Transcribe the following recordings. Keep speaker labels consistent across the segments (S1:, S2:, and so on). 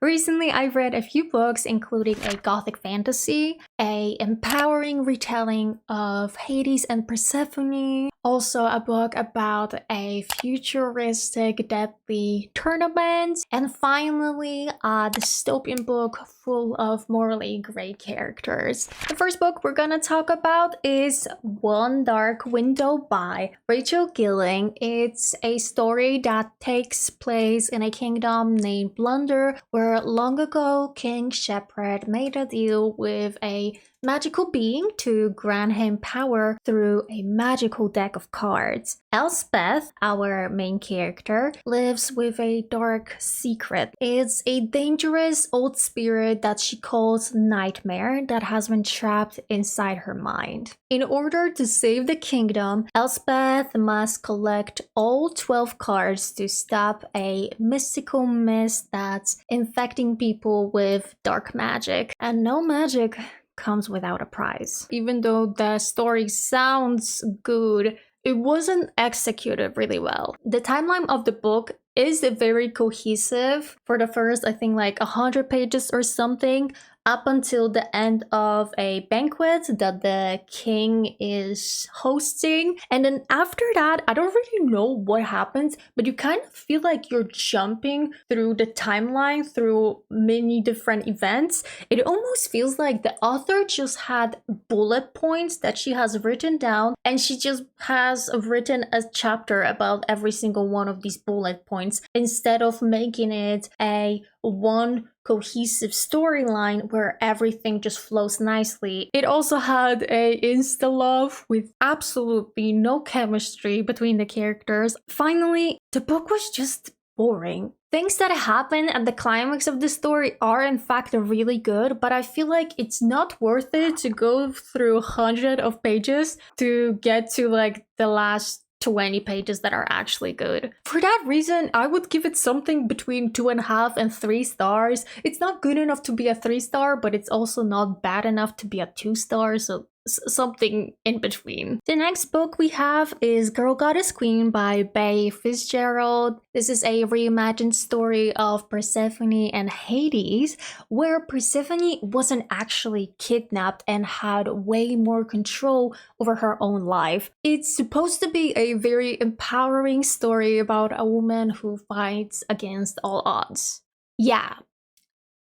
S1: Recently, I've read a few books, including a gothic fantasy, a empowering retelling of Hades and Persephone, also a book about a futuristic deadly tournament, and finally a dystopian book full of morally gray characters. The first book we're gonna talk about is One Dark Window by Rachel Gilling. It's a story that takes place in a kingdom named Blunder, where long ago King Shepherd made a deal with a magical being to grant him power through a magical deck of cards. Elspeth, our main character, lives with a dark secret. It's a dangerous old spirit that she calls Nightmare that has been trapped inside her mind. In order to save the kingdom, Elspeth must collect all 12 cards to stop a mystical mist that's infecting people with dark magic. And no magic comes without a prize. Even though the story sounds good, it wasn't executed really well. The timeline of the book is very cohesive for the first, I think, like 100 pages or something, up until the end of a banquet that the king is hosting. And then after that, I don't really know what happens, but you kind of feel like you're jumping through the timeline through many different events. It almost feels like the author just had bullet points that she has written down, and she just has written a chapter about every single one of these bullet points instead of making it a one cohesive storyline where everything just flows nicely. It also had a insta-love with absolutely no chemistry between the characters. Finally, the book was just boring. Things that happen at the climax of the story are in fact really good, but I feel like it's not worth it to go through hundreds of pages to get to like the last 20 pages that are actually good. For that reason, I would give it something between 2.5 and 3 stars. It's not good enough to be a 3-star, but it's also not bad enough to be a 2-star, so something in between. The next book we have is Girl Goddess Queen by Bay Fitzgerald. This is a reimagined story of Persephone and Hades, where Persephone wasn't actually kidnapped and had way more control over her own life. It's supposed to be a very empowering story about a woman who fights against all odds. Yeah.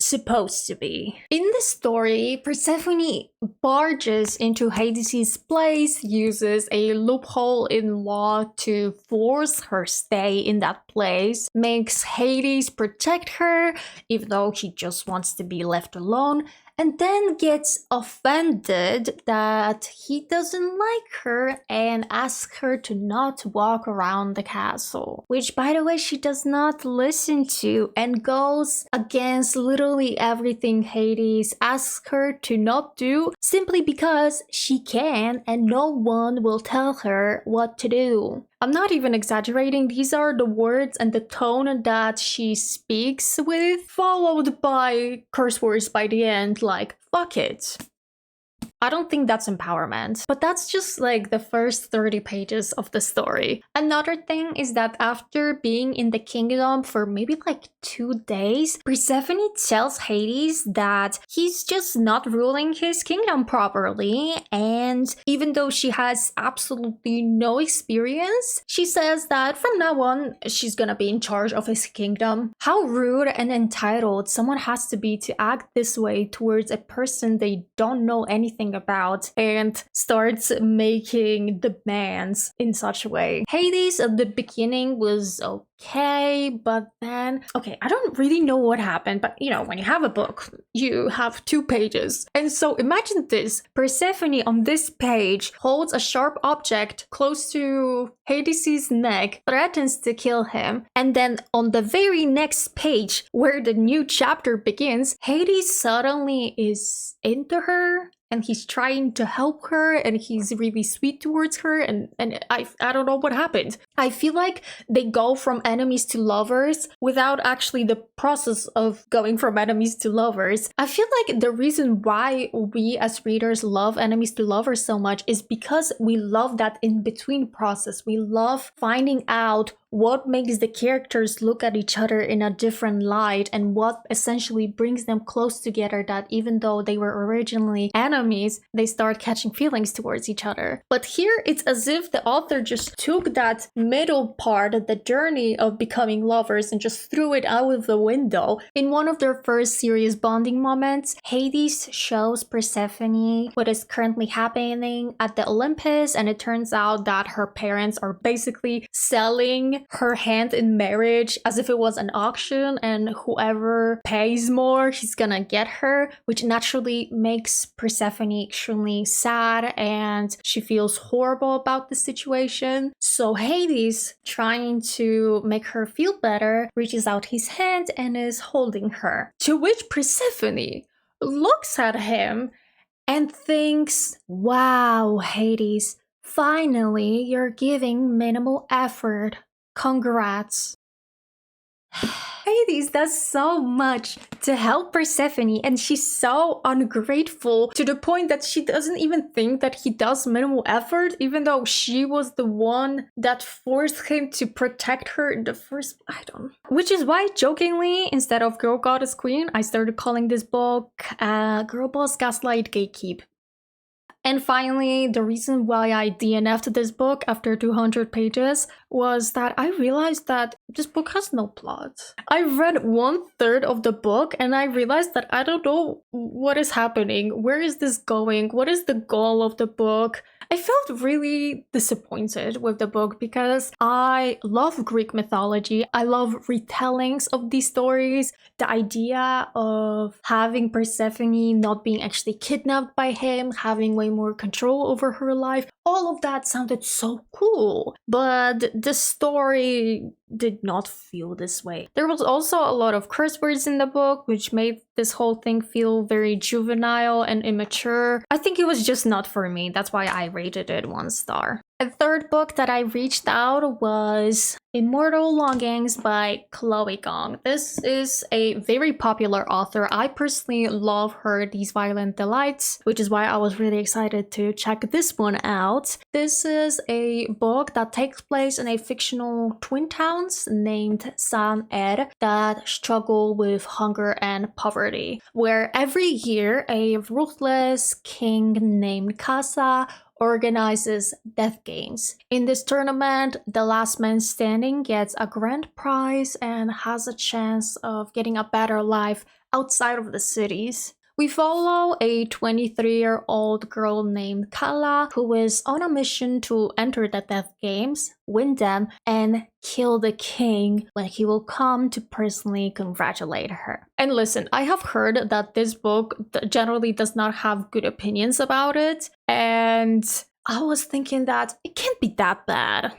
S1: Supposed to be. In the story, Persephone barges into Hades' place, uses a loophole in law to force her stay in that place, makes Hades protect her, even though he just wants to be left alone, and then gets offended that he doesn't like her and asks her to not walk around the castle. Which, by the way, she does not listen to and goes against literally everything Hades asks her to not do simply because she can and no one will tell her what to do. I'm not even exaggerating, these are the words and the tone that she speaks with, followed by curse words by the end like, fuck it. I don't think that's empowerment, but that's just like the first 30 pages of the story. Another thing is that after being in the kingdom for maybe like 2 days, Persephone tells Hades that he's just not ruling his kingdom properly, and even though she has absolutely no experience, she says that from now on, she's gonna be in charge of his kingdom. How rude and entitled someone has to be to act this way towards a person they don't know anything about and starts making demands in such a way. Hades at the beginning was okay, but then, okay, I don't really know what happened, but you know, when you have a book, you have 2 pages. And so imagine this, Persephone on this page holds a sharp object close to Hades' neck, threatens to kill him, and then on the very next page, where the new chapter begins, Hades suddenly is into her, and he's trying to help her, and he's really sweet towards her, and I don't know what happened. I feel like they go from enemies to lovers without actually the process of going from enemies to lovers. I feel like the reason why we as readers love enemies to lovers so much is because we love that in-between process. We love finding out what makes the characters look at each other in a different light and what essentially brings them close together, that even though they were originally enemies, they start catching feelings towards each other. But here it's as if the author just took that middle part, the journey of becoming lovers, and just threw it out of the window. In one of their first serious bonding moments, Hades shows Persephone what is currently happening at the Olympus, and it turns out that her parents are basically selling her hand in marriage as if it was an auction, and whoever pays more, he's gonna get her, which naturally makes Persephone extremely sad and she feels horrible about the situation. So Hades, trying to make her feel better, reaches out his hand and is holding her. To which Persephone looks at him and thinks, wow, Hades, finally you're giving minimal effort. Congrats. Hades does so much to help Persephone, and she's so ungrateful to the point that she doesn't even think that he does minimal effort, even though she was the one that forced him to protect her in the first... I don't know. Which is why, jokingly, instead of Girl Goddess Queen, I started calling this book Girl Boss Gaslight Gatekeep. And finally, the reason why I DNF'd this book after 200 pages was that I realized that this book has no plot. I read 1/3 of the book and I realized that I don't know what is happening. Where is this going? What is the goal of the book? I felt really disappointed with the book because I love Greek mythology. I love retellings of these stories. The idea of having Persephone not being actually kidnapped by him, having way more control over her life, all of that sounded so cool. But the story did not feel this way. There was also a lot of curse words in the book, which made this whole thing feel very juvenile and immature. I think it was just not for me. That's why I rated it 1 star. A third book that I reached out was Immortal Longings by Chloe Gong. This is a very popular author. I personally love her These Violent Delights, which is why I was really excited to check this one out. This is a book that takes place in a fictional twin towns named San Er that struggle with hunger and poverty, where every year a ruthless king named Kasa organizes death games. In this tournament, the last man standing gets a grand prize and has a chance of getting a better life outside of the cities. We follow a 23-year-old girl named Kala who is on a mission to enter the death games, win them, and kill the king when he will come to personally congratulate her. And listen, I have heard that this book generally does not have good opinions about it, and I was thinking that it can't be that bad.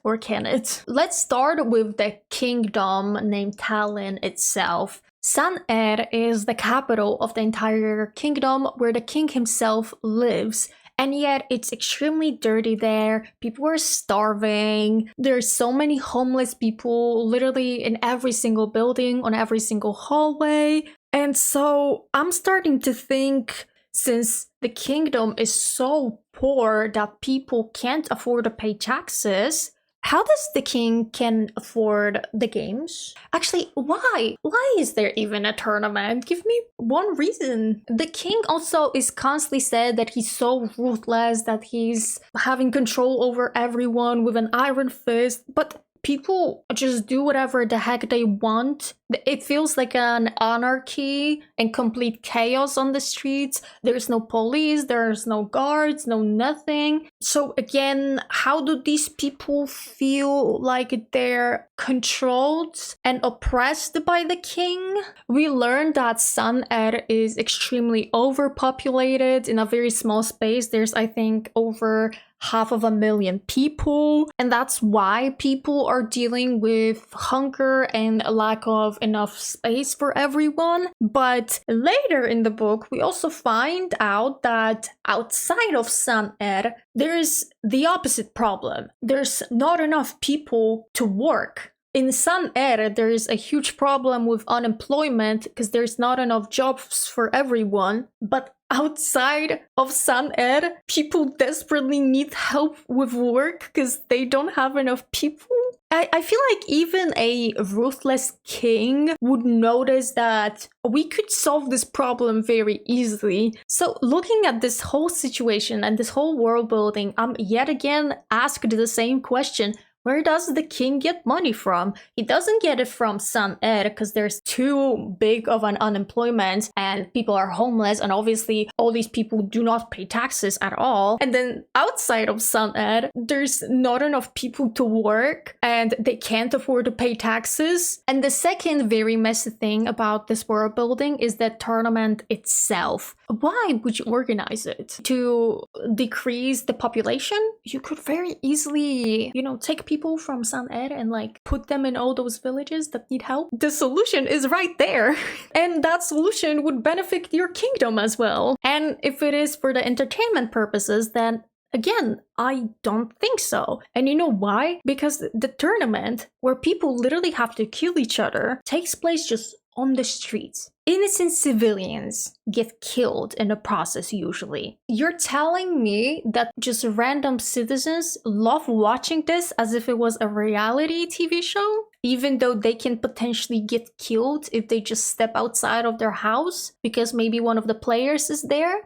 S1: Or can it? Let's start with the kingdom named Tallinn itself. San Er is the capital of the entire kingdom where the king himself lives. And yet it's extremely dirty there. People are starving. There's so many homeless people literally in every single building, on every single hallway. And so I'm starting to think, since the kingdom is so poor that people can't afford to pay taxes, how does the king can afford the games? Actually, why? Why is there even a tournament? Give me one reason. The king also is constantly said that he's so ruthless, that he's having control over everyone with an iron fist, but people just do whatever the heck they want. It feels like an anarchy and complete chaos on the streets. There's no police, there's no guards, no nothing. So again, how do these people feel like they're controlled and oppressed by the king? We learned that San Er is extremely overpopulated in a very small space. There's, I think, over 500,000 people, and that's why people are dealing with hunger and a lack of enough space for everyone. But later in the book, we also find out that outside of San Er, there's the opposite problem. There's not enough people to work. In San Er, there is a huge problem with unemployment because there's not enough jobs for everyone. But outside of Sun Ed, people desperately need help with work because they don't have enough people. I feel like even a ruthless king would notice that we could solve this problem very easily. So looking at this whole situation and this whole world building, I'm yet again asked the same question. Where does the king get money from? He doesn't get it from Sun Ed because there's too big of an unemployment and people are homeless, and obviously all these people do not pay taxes at all. And then outside of Sun Ed, there's not enough people to work and they can't afford to pay taxes. And the second very messy thing about this world building is the tournament itself. Why would you organize it? To decrease the population? You could very easily, take people from Sun Ed and put them in all those villages that need help. The solution is right there. And that solution would benefit your kingdom as well. And if it is for the entertainment purposes, then again, I don't think so. And you know why? Because the tournament, where people literally have to kill each other, takes place just on the streets. Innocent civilians get killed in the process usually. You're telling me that just random citizens love watching this as if it was a reality TV show? Even though they can potentially get killed if they just step outside of their house because maybe one of the players is there?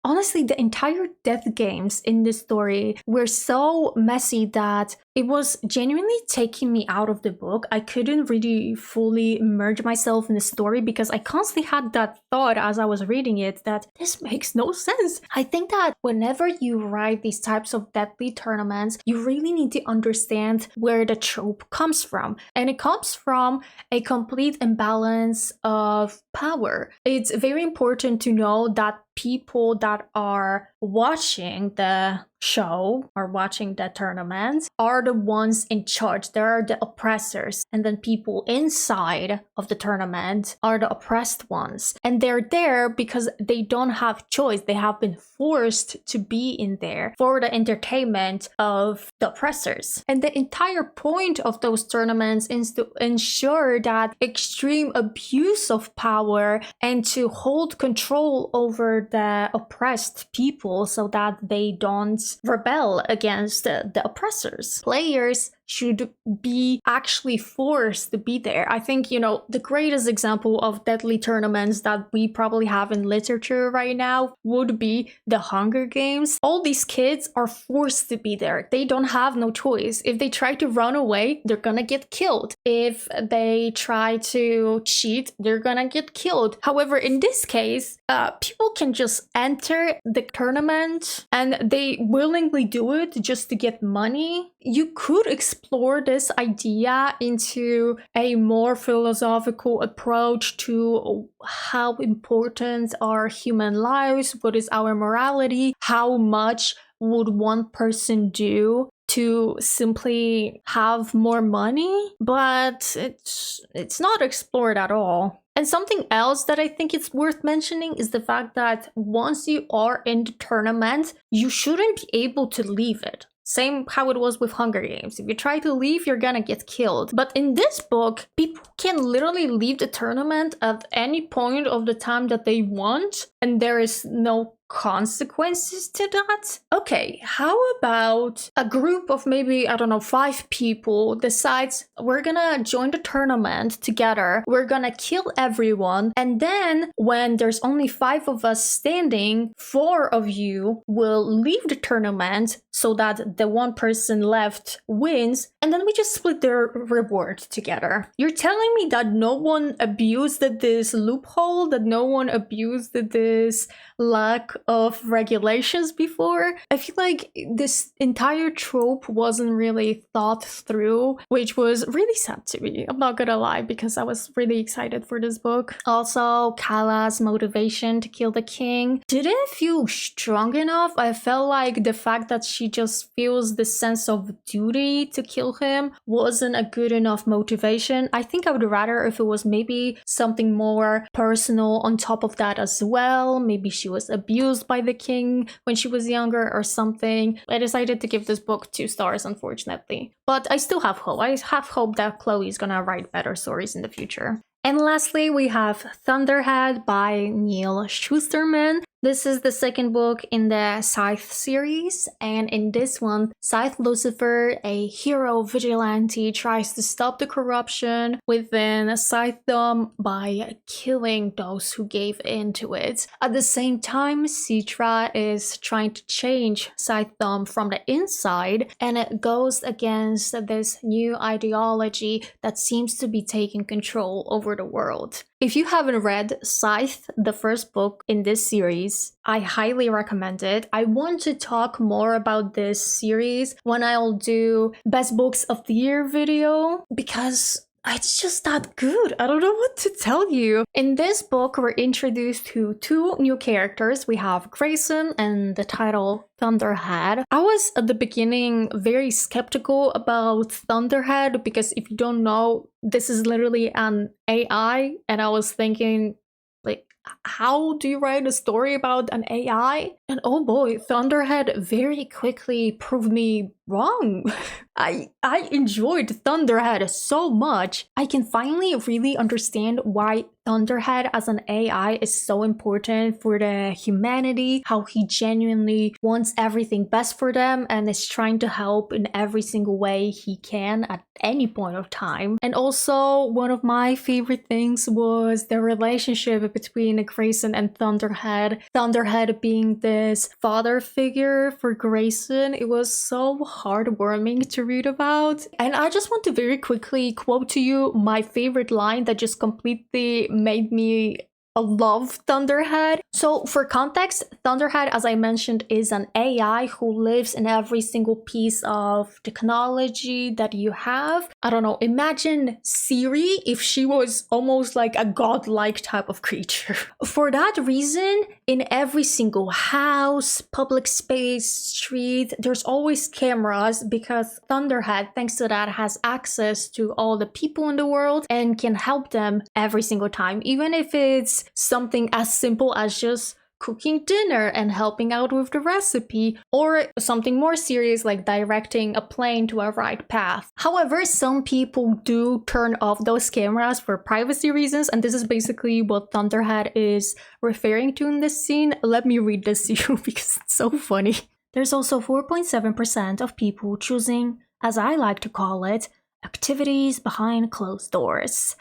S1: Honestly, the entire death games in this story were so messy that it was genuinely taking me out of the book. I couldn't really fully immerse myself in the story because I constantly had that thought as I was reading it that this makes no sense. I think that whenever you write these types of deadly tournaments, you really need to understand where the trope comes from. And it comes from a complete imbalance of power. It's very important to know that people that are watching the show or watching the tournament are the ones in charge. They are the oppressors, and then people inside of the tournament are the oppressed ones, and they're there because they don't have choice. They have been forced to be in there for the entertainment of the oppressors. And the entire point of those tournaments is to ensure that extreme abuse of power and to hold control over the oppressed people so that they don't rebel against the oppressors. Players should be actually forced to be there. I think, the greatest example of deadly tournaments that we probably have in literature right now would be the Hunger Games. All these kids are forced to be there. They don't have no choice. If they try to run away, they're gonna get killed. If they try to cheat, they're gonna get killed. However, in this case, people can just enter the tournament and they willingly do it just to get money. You could explore this idea into a more philosophical approach to how important are human lives, what is our morality, how much would one person do to simply have more money, but it's not explored at all. And something else that I think it's worth mentioning is the fact that once you are in the tournament, you shouldn't be able to leave it. Same how it was with Hunger Games. If you try to leave, you're gonna get killed. But in this book, people can literally leave the tournament at any point of the time that they want, and there is no consequences to that? Okay, how about a group of maybe, 5 people decides we're gonna join the tournament together, we're gonna kill everyone, and then when there's only 5 of us standing, 4 of you will leave the tournament so that the one person left wins, and then we just split their reward together. You're telling me that no one abused this loophole, that no one abused this lack of regulations before? I feel like this entire trope wasn't really thought through, which was really sad to me. I'm not gonna lie, because I was really excited for this book. Also, Kala's motivation to kill the king didn't feel strong enough. I felt like the fact that she just feels the sense of duty to kill him wasn't a good enough motivation. I think I would rather if it was maybe something more personal on top of that as well. Maybe she was abused by the king when she was younger or something. I decided to give this book 2 stars, unfortunately. But I still have hope. I have hope that Chloe is gonna write better stories in the future. And lastly, we have Thunderhead by Neal Shusterman. This is the second book in the Scythe series, and in this one, Scythe Lucifer, a hero vigilante, tries to stop the corruption within Scythedom by killing those who gave in to it. At the same time, Citra is trying to change Scythedom from the inside, and it goes against this new ideology that seems to be taking control over the world. If you haven't read Scythe, the first book in this series, I highly recommend it. I want to talk more about this series when I'll do Best Books of the Year video, because it's just that good. I don't know what to tell you. In this book, we're introduced to two new characters. We have Grayson and the title Thunderhead. I was at the beginning very skeptical about Thunderhead because if you don't know, this is literally an AI, and I was thinking, like, how do you write a story about an AI? And oh boy, Thunderhead very quickly proved me wrong. I enjoyed Thunderhead so much. I can finally really understand why Thunderhead as an AI is so important for the humanity, how he genuinely wants everything best for them and is trying to help in every single way he can at any point of time. And also, one of my favorite things was the relationship between Grayson and Thunderhead. Thunderhead being this father figure for Grayson. It was so heartwarming to read about. And I just want to very quickly quote to you my favorite line that just completely made me love Thunderhead. So for context, Thunderhead, as I mentioned, is an AI who lives in every single piece of technology that you have. I don't know, imagine Siri if she was almost like a godlike type of creature. For that reason, in every single house, public space, street, there's always cameras because Thunderhead, thanks to that, has access to all the people in the world and can help them every single time, even if it's something as simple as just cooking dinner and helping out with the recipe, or something more serious like directing a plane to a right path. However, some people do turn off those cameras for privacy reasons, and this is basically what Thunderhead is referring to in this scene. Let me read this to you because it's so funny. There's also 4.7% of people choosing, as I like to call it, activities behind closed doors.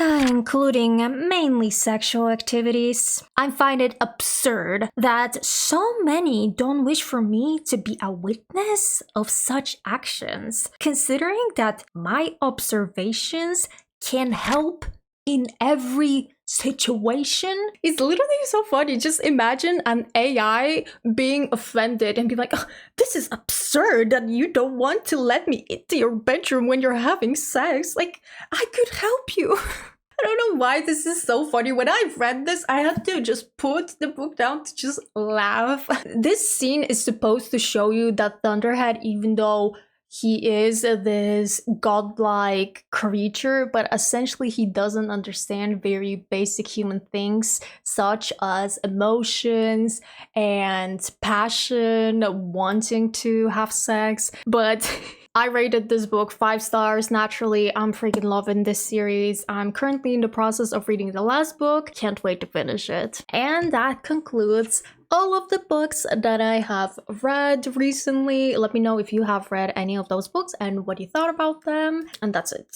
S1: Including mainly sexual activities. I find it absurd that so many don't wish for me to be a witness of such actions, considering that my observations can help in every situation. It's literally so funny. Just imagine an AI being offended and be like, oh, this is absurd that you don't want to let me into your bedroom when you're having sex. Like, I could help you. I don't know why this is so funny. When I read this, I had to just put the book down to just laugh. This scene is supposed to show you that Thunderhead, even though he is this godlike creature, but essentially he doesn't understand very basic human things such as emotions and passion, wanting to have sex. But I rated this book 5 stars. Naturally, I'm freaking loving this series. I'm currently in the process of reading the last book. Can't wait to finish it. And that concludes all of the books that I have read recently. Let me know if you have read any of those books and what you thought about them. And that's it.